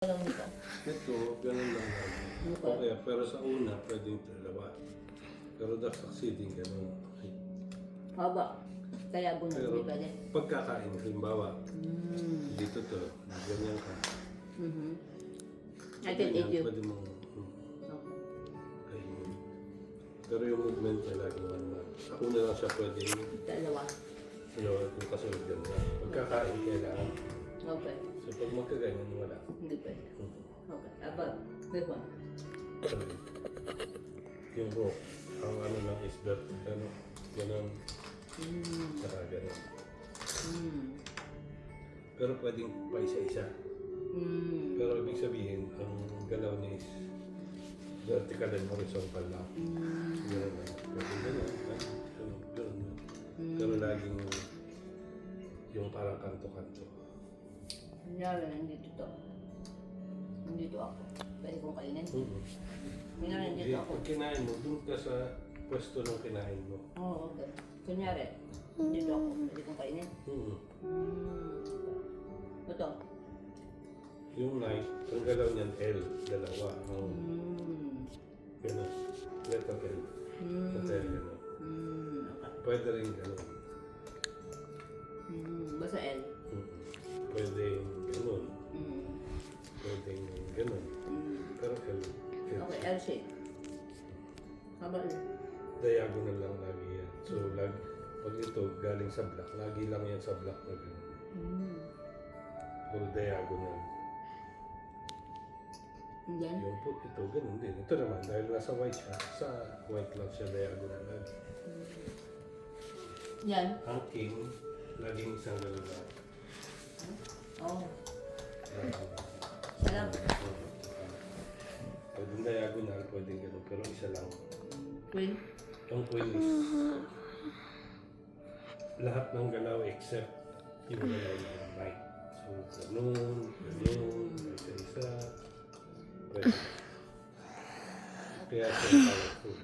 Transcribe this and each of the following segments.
Alam nito. Ito, ganun lang lagi. Okay, pero sa una, pwedeng dalawa. Pero the succeeding, ganun. Haba. Kaya bunod, Pero hindi pwede. pagkakain, halimbawa, dito to, ganyan ka. I can eat you. Pwede mong Okay. kainin. Pero yung movement niya lagi naman. Ako na lang siya pwedeng, Dalawa. yung kasunod ganda. Pagkakain, kailangan. Okay. So pag magkaganyan, wala. Hindi pwede. Okay. Above. This one. Yung rope, ang ano lang is vertical, ganun. Saka ganun. Pero pwedeng pa isa-isa. Pero ibig sabihin, ang galaw niya is vertical and horizontal lang. Ganun lang. Pwede ganun. Ganun. Pero laging yung parang kanto-kanto. Kunyari, nandito to. Nandito ako. Pwede kong kainin. Kunyari, nandito ako. Pag kinain mo, dun ka sa pwesto ng kinain mo. Oo, okay. Kunyari, nandito ako. Pwede kong kainin. Ito. Yung knife, ang galaw niyan L, dalawa. Ganun. Letter L. Letter L. Okay. Pwede rin ganun. Basta L. Pwede ganun. Pwede ganun. Pero L. Okay, L shape. Haba L. Diagonal lang lagi yan. So, pag ito galing sa block, lagi lang yan sa block na ganun. Puro diagonal. And then? Yung po, ito, ganun din. Ito naman, dahil nasa white siya, sa white lang siya diagonal lagi. Yan. Ang king, laging isang ganun lang. Oh. Laging. Alam. Pwedeng diagonal, pwedeng ganun, pero isa lang. Queen. Ang queen is lahat ng galaw except yung galaw ng right. So, ganun, isa-isa. Pwede. Kaya siya powerful.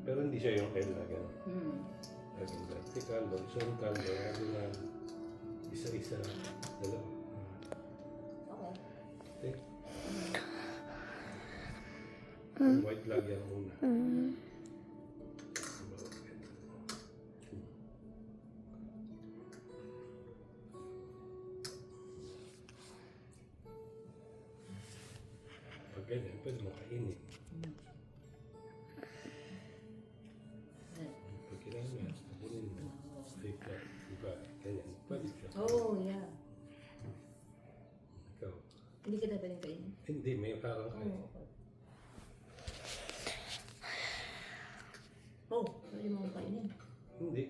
Pero hindi siya yung L na gano'n. Laging vertical, horizontal, diagonal, isa-isa, dalawa. Okay. Okay? Yung white lagi ang una. Pag ganyan, pwede mo kainin. Pag kinain mo yan, tabunin mo. Diba, ganyan, pwede siya. Oh, yeah. Ikaw. Hindi kita pwedeng kainin. Hindi, may parang kain. Okay. Oh, pwede mo kong kainin. Hindi.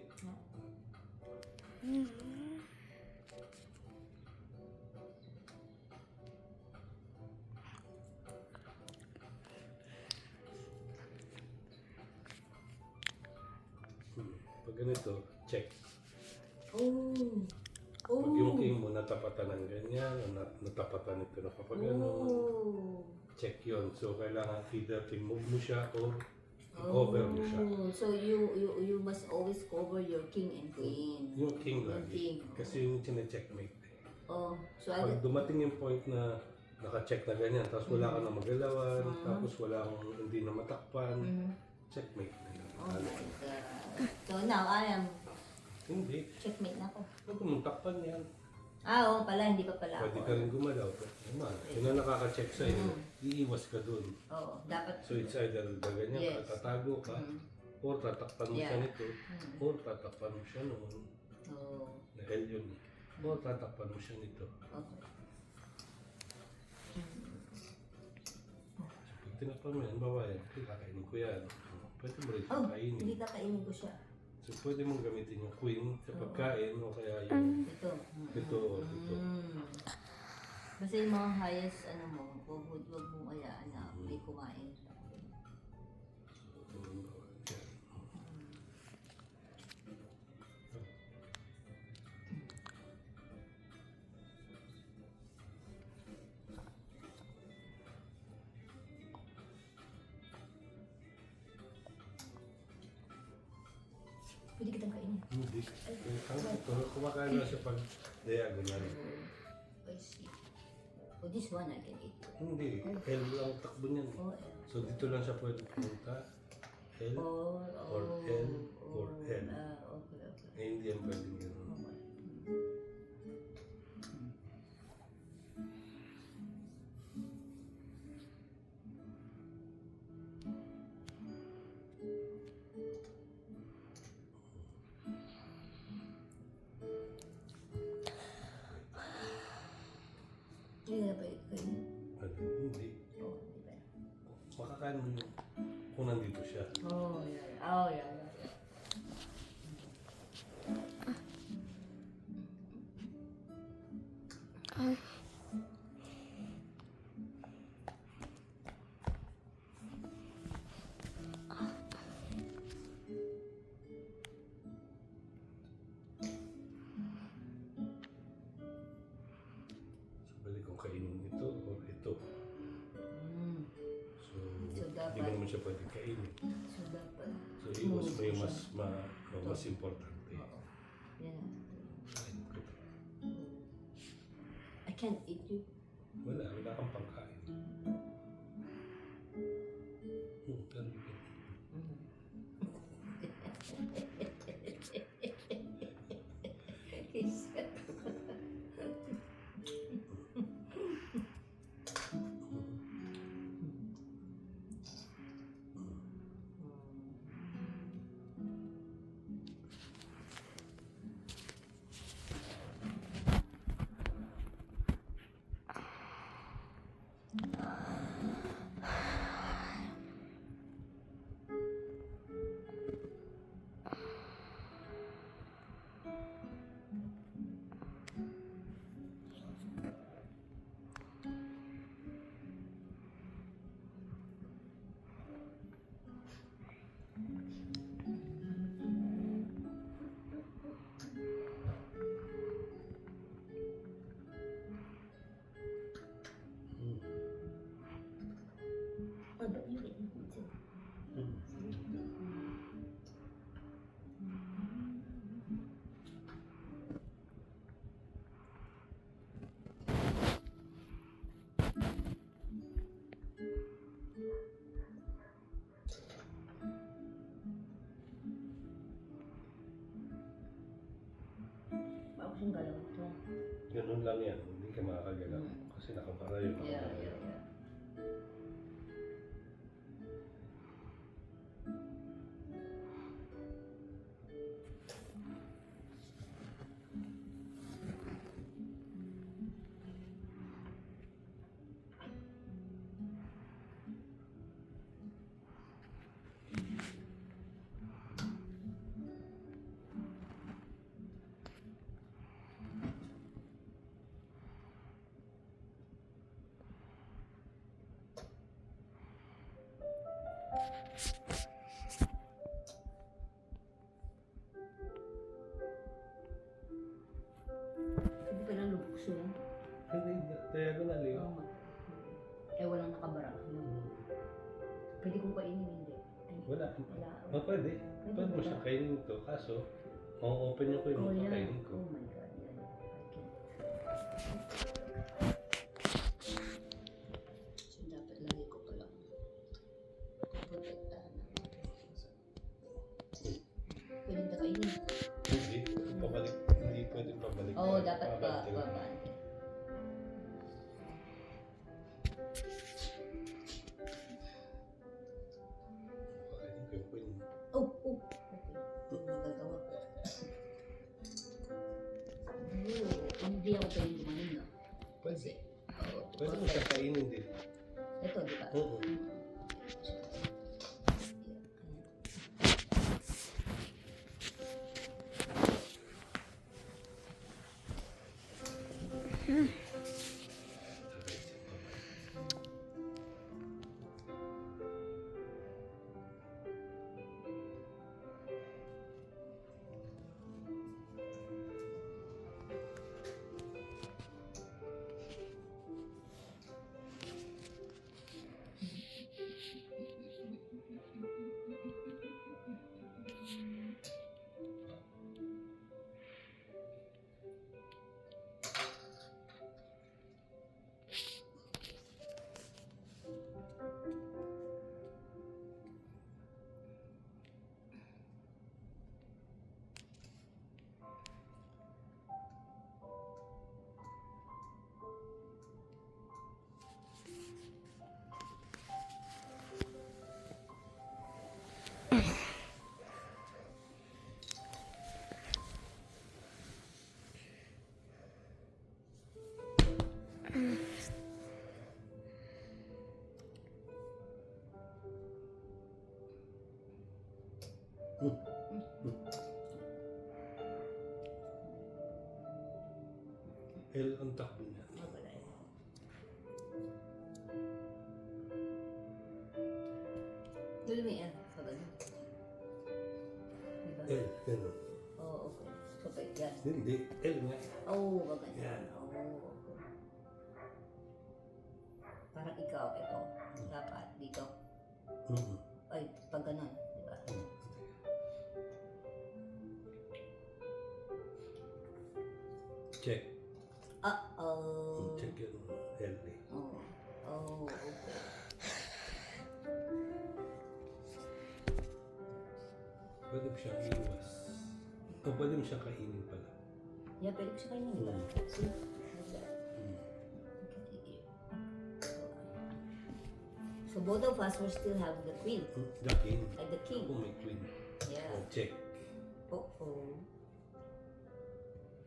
Pag ganito, check. Oh. Oh. Pag yung king mo natapatan ng ganyan, o natapatan ito na kapag ano, Oh. check yon. So, kailangan either move mo siya o cover mo siya. Oh, so you must always cover your king and queen. Yung king Yung lagi. king. Kasi yung checkmate. Oh, so Pag dumating yung point na naka-check na ganyan, tapos wala ka na magalawan, tapos wala kang hindi na matakpan, checkmate na lang. oh my God. So now I am Hindi. checkmate na ako. Pag takpan yan, Ah, oo pala, hindi pa pala pwede ako. ka rin gumalaw. Naman, yun ang nakaka-check sa'yo, iiwas ka dun. Oo, dapat. So it's either ganyan Yes. ka, tatago ka, or tatakpan mo siya Yeah. nito, or tatakpan mo siya noon. Oh, Dahil yun. Or tatakpan mo siya nito. okay. Pag tinakpan mo yan, babae, kakainin ko yan. Pwede mo rin Oh, kainin. hindi kakainin ko siya. So pwede mong gamitin yung queen sa pagkain o kaya yung Ito. ito o ito. Basta yung mga highest, ano mo, huwag mong ayaan na may kumain. Pwede kitang kainin. Hindi. Kumakain na siya pag diagonal. I see. Pag this one I can eat. Hindi, L ang takbo niyan. Oh, So dito lang siya pwede pumunta. L or L or L. okay, okay. Eh, hindi yan pwedeng gano'n. Hindi na ba ito? Hindi. Oh, di ba? Makakain mo yun kung nandito siya. Oh, yeah. Oh, yeah, yeah, yeah. So balik kung kainin ito or ito. Mm. So, So, dapat- hindi mo naman siya pwede kainin. So, dapat. So iwas mo yung mas importante. Oo. Yan. Kain mo ito. I can't eat you. Wala kang pangkain. Ganun din. Oh, but you can eat it too. Bagus yung galaw ito. Ganun lang yan. Hindi ka makakagalaw. Kasi nakabara yung mga Yeah, mga yeah, yeah. Hindi ka lang lubukso yan. Hindi, diagonal yun. Oo nga. Eh, walang nakabara. Pwede kong kainin, hindi. Ay, Wala. wala. Pwede. Pwede mo siya kainin ito. Kaso, ma-open yung Oh, yeah. kainin ko. Oh my God. Yeah, yeah. I can't. So, dapat lagi ko pala protektahan ng pwede na kainin. Hindi. Pabalik. Hindi pwede pabalik. Oo, dapat pa. Pabalik. Babante. Pakainin ko yung queen. Oh, oh. Okay. Magagawa ko. Oh, hindi ako pwede gumanin, no? Pwede. Oo. Pwede mo siya kainin din. Ito, di ba? Oo. L ang takbo niya. Wala yun. Tuloy mo yan. Sa ganun. Diba? L, ganun. Oo, okay. So, yan. Hindi, L nga. Oo, ganun. Yan. Oo, okay. Parang ikaw, ito. Dapat dito. Ay, pag ganun. Diba? Check. Uh-oh. Check yun. L eh. Oh. Oh, okay. Pwede mo siyang iwas. O pwede mo siyang kainin pala. Yeah, pwede ko siya kainin, diba? See? Like that. So both of us will still have the queen. The king. Like the king. Ako may queen. Yeah. O check. Uh-oh.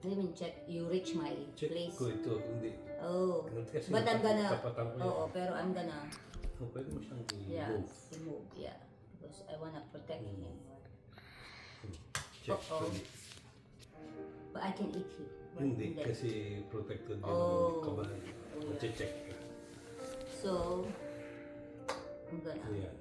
What do you mean check? You reach my Check place. ko ito. Hindi. Oh. Kasi But I'm gonna... tapatan ko yan. Oo, pero I'm gonna... O pwede mo siyang Yeah, i-move. remove. Yeah. Because I wanna protect him. Check. Uh-oh. Pwede. But I can eat him. But Hindi, kasi protected yun Oh. ng kabahan. Oh, yeah. Check ka. So, I'm gonna... Ayan.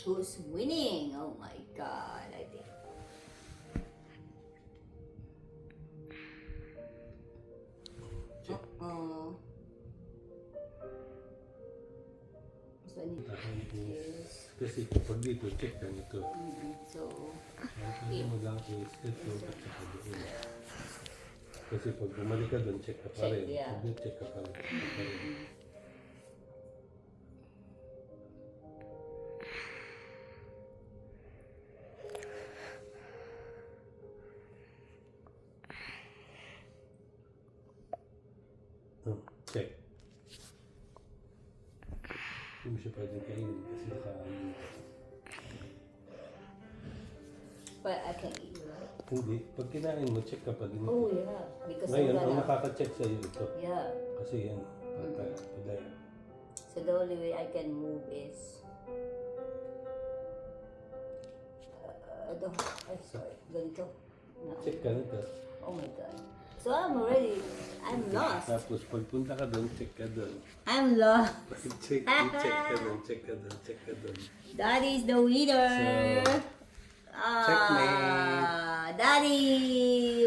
Who's winning? Oh my god, I think. Check. Uh-oh. So I need Tahan po. this. Kasi kapag dito, check ka nito. So, Hindi mo lang is ito at saka doon. Kasi pag bumalik ka doon, check ka pa Check, rin. yeah. Pag doon, check ka pa rin. Check ka rin. Check. Hindi mo siya pwedeng kainin kasi nakaano. but I can eat, right? Hindi. Pag kinain mo, check ka pa din. Oh yeah, because Ngayon, I'm ang gonna... nakaka-check sa'yo ito. Yeah. Kasi yan, padaya. So the only way I can move is... sorry, ganito. No. Check ka nito. Oh my god. So I'm lost. Tapos pagpunta ka doon, check ka doon. I'm lost. Check ka doon, check ka doon, check ka doon. Daddy's the winner. So, checkmate. Daddy